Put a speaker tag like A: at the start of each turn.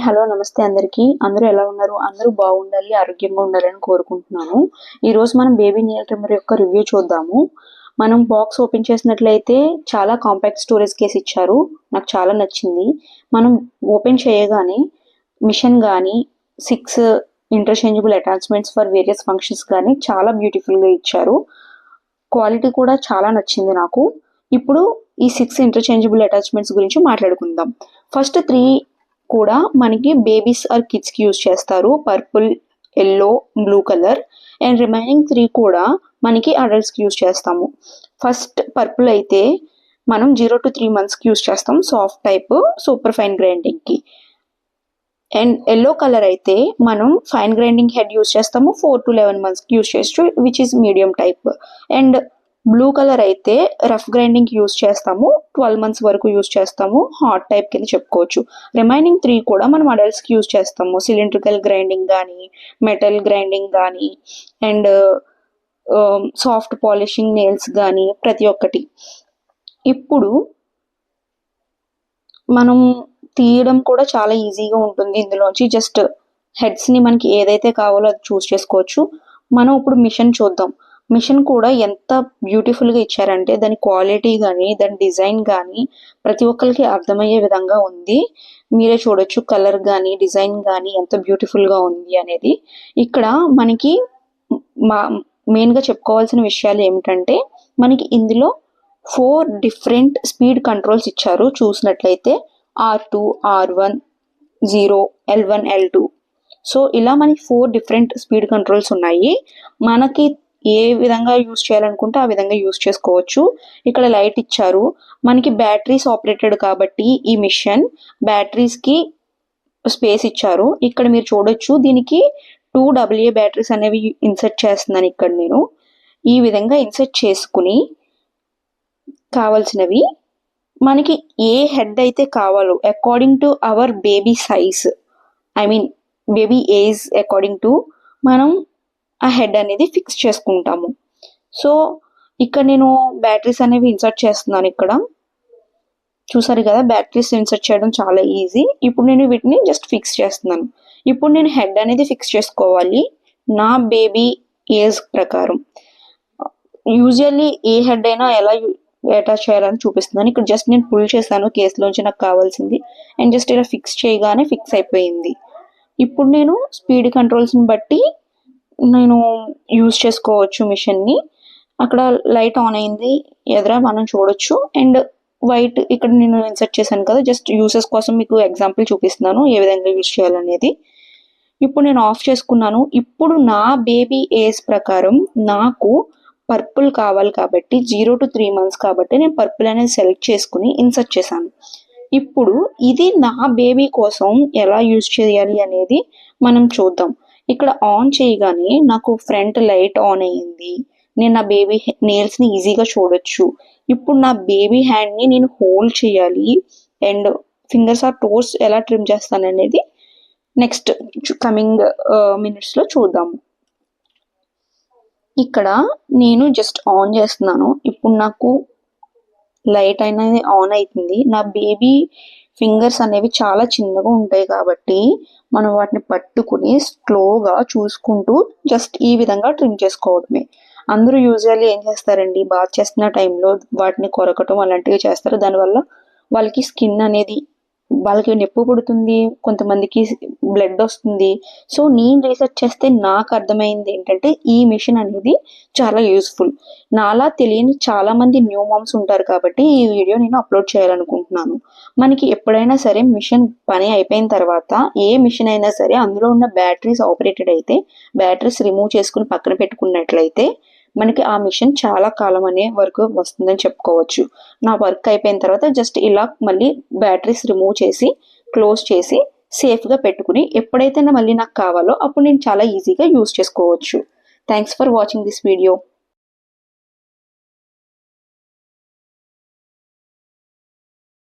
A: Hello నమస్తే అందరికీ. అందరూ ఎలా ఉన్నారు? అందరూ బాగుండాలి, ఆరోగ్యంగా ఉండాలని కోరుకుంటున్నాను. ఈరోజు మనం బేబీ నెయిల్ ట్రిమ్మర్ యొక్క రివ్యూ చూద్దాము. మనం బాక్స్ ఓపెన్ చేసినట్లయితే చాలా కాంపాక్ట్ స్టోరేజ్ కేస్ ఇచ్చారు. నాకు చాలా నచ్చింది. మనం ఓపెన్ చేయగానే మిషన్ కానీ 6 interchangeable attachments for various functions కానీ చాలా బ్యూటిఫుల్గా ఇచ్చారు. క్వాలిటీ కూడా చాలా నచ్చింది నాకు. ఇప్పుడు ఈ 6 ఇంటర్చేంజబుల్ అటాచ్మెంట్స్ గురించి మాట్లాడుకుందాం. ఫస్ట్ 3 కూడా మనకి బేబీస్ ఆర్ కిడ్స్ కి యూజ్ చేస్తారు. Purple, yellow, blue colour. And remaining 3 కూడా మనకి అడల్ట్స్ కి యూజ్ చేస్తాము. ఫస్ట్ పర్పుల్ అయితే మనం 0 to 3 months కి యూజ్ చేస్తాం, soft type super fine grinding కి. అండ్ ఎల్లో కలర్ అయితే మనం ఫైన్ గ్రైండింగ్ హెడ్ యూజ్ చేస్తాము, 4 to 11 months కి యూజ్ చేయొచ్చు, which is medium type. And blue colour అయితే రఫ్ గ్రైండింగ్ యూజ్ చేస్తాము, 12 months వరకు యూజ్ చేస్తాము, హాట్ టైప్ కింద చెప్పుకోవచ్చు. రిమైనింగ్ 3 కూడా మనం అడల్ట్స్ కి యూజ్ చేస్తాము, సిలిండ్రికల్ గ్రైండింగ్ కానీ, మెటల్ గ్రైండింగ్ కానీ, అండ్ సాఫ్ట్ పాలిషింగ్ నెయిల్స్ కానీ, ప్రతి ఒక్కటి. ఇప్పుడు మనం తీయడం కూడా చాలా ఈజీగా ఉంటుంది. ఇందులోంచి జస్ట్ హెడ్స్ని మనకి ఏదైతే కావాలో అది చూస్ చేసుకోవచ్చు. మనం ఇప్పుడు మిషన్ చూద్దాం. మిషన్ కూడా ఎంత బ్యూటిఫుల్గా ఇచ్చారంటే దాని క్వాలిటీ కానీ, దాని డిజైన్ కానీ ప్రతి ఒక్కరికి అర్థమయ్యే విధంగా ఉంది. మీరే చూడొచ్చు కలర్ కానీ, డిజైన్ కానీ ఎంత బ్యూటిఫుల్గా ఉంది అనేది. ఇక్కడ మనకి మెయిన్గా చెప్పుకోవాల్సిన విషయాలు ఏమిటంటే, మనకి ఇందులో 4 డిఫరెంట్ స్పీడ్ కంట్రోల్స్ ఇచ్చారు. చూసినట్లయితే R2, R1, 0, L1, L2. So ఇలా మనకి 4 డిఫరెంట్ స్పీడ్ కంట్రోల్స్ ఉన్నాయి. మనకి ఏ విధంగా యూజ్ చేయాలనుకుంటే ఆ విధంగా యూజ్ చేసుకోవచ్చు. ఇక్కడ లైట్ ఇచ్చారు. మనకి బ్యాటరీస్ ఆపరేటెడ్ కాబట్టి ఈ మిషన్ బ్యాటరీస్కి స్పేస్ ఇచ్చారు. ఇక్కడ మీరు చూడొచ్చు, దీనికి 2 AA బ్యాటరీస్ అనేవి ఇన్సర్ట్ చేస్తున్నాను. ఇక్కడ నేను ఈ విధంగా ఇన్సర్ట్ చేసుకుని కావాల్సినవి మనకి ఏ హెడ్ అయితే కావాలో according to our baby size, I mean baby age according to మనం ఆ హెడ్ అనేది ఫిక్స్ చేసుకుంటాము. సో ఇక్కడ నేను బ్యాటరీస్ అనేవి ఇన్సర్ట్ చేస్తున్నాను. ఇక్కడ చూసారు కదా, బ్యాటరీస్ ఇన్సర్ట్ చేయడం చాలా ఈజీ. ఇప్పుడు నేను వీటిని జస్ట్ ఫిక్స్ చేస్తున్నాను. ఇప్పుడు నేను హెడ్ అనేది ఫిక్స్ చేసుకోవాలి నా బేబీ ఏజ్ ప్రకారం. యూజువల్లీ ఏ హెడ్ అయినా ఎలా అటాచ్ చేయాలని చూపిస్తున్నాను. ఇక్కడ జస్ట్ నేను పుల్ చేశాను కేసులోంచి నాకు కావాల్సింది, అండ్ జస్ట్ ఇలా ఫిక్స్ చేయగానే ఫిక్స్ అయిపోయింది. ఇప్పుడు నేను స్పీడ్ కంట్రోల్స్ని బట్టి నేను యూజ్ చేసుకోవచ్చు మిషన్ని. అక్కడ లైట్ ఆన్ అయింది ఎదురా మనం చూడొచ్చు. అండ్ వైట్ ఇక్కడ నేను ఇన్సర్ట్ చేశాను కదా, జస్ట్ యూసెస్ కోసం మీకు ఎగ్జాంపుల్ చూపిస్తున్నాను ఏ విధంగా యూజ్ చేయాలనేది. ఇప్పుడు నేను ఆఫ్ చేసుకున్నాను. ఇప్పుడు నా బేబీ ఏజ్ ప్రకారం నాకు పర్పుల్ కావాలి కాబట్టి 0 to 3 months కాబట్టి నేను పర్పుల్ అనేది సెలెక్ట్ చేసుకుని ఇన్సర్ట్ చేశాను. ఇప్పుడు ఇది నా బేబీ కోసం ఎలా యూజ్ చేయాలి అనేది మనం చూద్దాం. ఇక్కడ ఆన్ చేయగానే నాకు ఫ్రంట్ లైట్ ఆన్ అయ్యింది. నేను నా బేబీ నెయిల్స్ని ఈజీగా చూడొచ్చు. ఇప్పుడు నా బేబీ హ్యాండ్ని నేను హోల్డ్ చేయాలి, అండ్ ఫింగర్స్ ఆర్ టోస్ ఎలా ట్రిమ్ చేస్తాను అనేది నెక్స్ట్ కమింగ్ మినిట్స్లో చూద్దాము. ఇక్కడ నేను జస్ట్ ఆన్ చేస్తున్నాను. ఇప్పుడు నాకు లైట్ అనేది ఆన్ అవుతుంది. నా బేబీ ఫింగర్స్ అనేవి చాలా చిన్నగా ఉంటాయి కాబట్టి మనం వాటిని పట్టుకుని స్లోగా చూసుకుంటూ జస్ట్ ఈ విధంగా ట్రిమ్ చేసుకోవడమే. అందరూ యూజువల్లీ ఏం చేస్తారండి, బాత్ చేస్తున్న టైంలో వాటిని కొరకటం అలాంటివి చేస్తారు. దానివల్ల వాళ్ళకి స్కిన్ అనేది వాళ్ళకి నొప్పి పుడుతుంది, కొంతమందికి బ్లడ్ వస్తుంది. సో నేను రీసెర్చ్ చేస్తే నాకు అర్థమైంది ఏంటంటే ఈ మిషన్ అనేది చాలా యూస్ఫుల్. నాలా తెలియని చాలా మంది న్యూ మామ్స్ ఉంటారు కాబట్టి ఈ వీడియో నేను అప్లోడ్ చేయాలనుకుంటున్నాను. మనకి ఎప్పుడైనా సరే మిషన్ పని అయిపోయిన తర్వాత ఏ మిషన్ అయినా సరే అందులో ఉన్న బ్యాటరీస్ ఆపరేటెడ్ అయితే బ్యాటరీస్ రిమూవ్ చేసుకుని పక్కన పెట్టుకున్నట్లయితే మనకి ఆ మిషన్ చాలా కాలం అనే వరకు వస్తుందని చెప్పుకోవచ్చు. నా వర్క్ అయిపోయిన తర్వాత జస్ట్ ఇలా మళ్ళీ బ్యాటరీస్ రిమూవ్ చేసి క్లోజ్ చేసి సేఫ్గా పెట్టుకుని ఎప్పుడైతే మళ్ళీ నాకు కావాలో అప్పుడు నేను చాలా ఈజీగా యూజ్ చేసుకోవచ్చు. Thanks for watching this video.